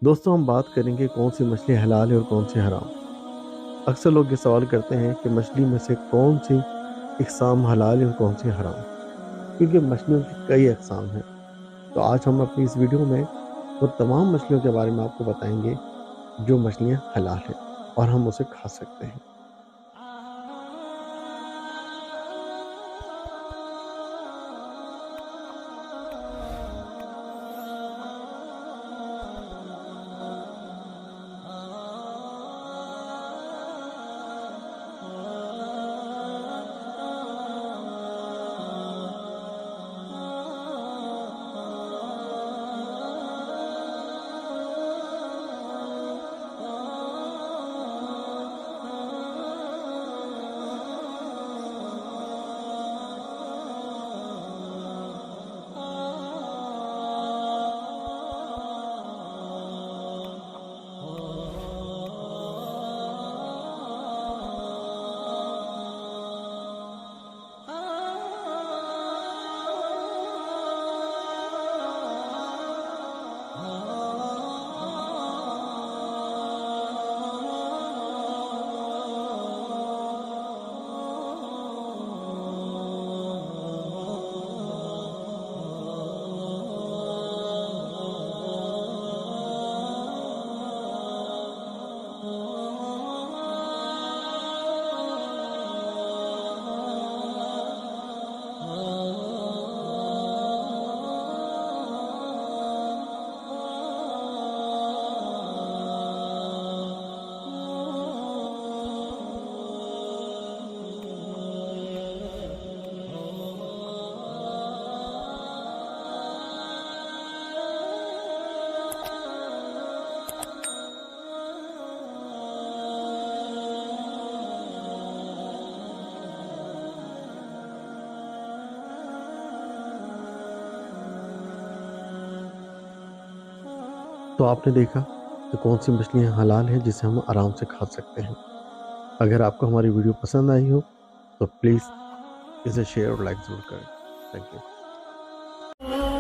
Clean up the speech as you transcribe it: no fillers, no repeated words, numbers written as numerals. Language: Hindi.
दोस्तों, हम बात करेंगे कौन सी मछली हलाल है और कौन सी हराम। अक्सर लोग ये सवाल करते हैं कि मछली में से कौन सी इकसाम हलाल है और कौन सी हराम, क्योंकि मछलियों की कई अकसाम हैं। तो आज हम अपनी इस वीडियो में वो तमाम मछलियों के बारे में आपको बताएंगे जो मछलियाँ हलाल हैं और हम उसे खा सकते हैं। तो आपने देखा कि कौन सी मछलियाँ हलाल हैं जिसे हम आराम से खा सकते हैं। अगर आपको हमारी वीडियो पसंद आई हो तो प्लीज़ इसे शेयर और लाइक ज़रूर करें। Thank you.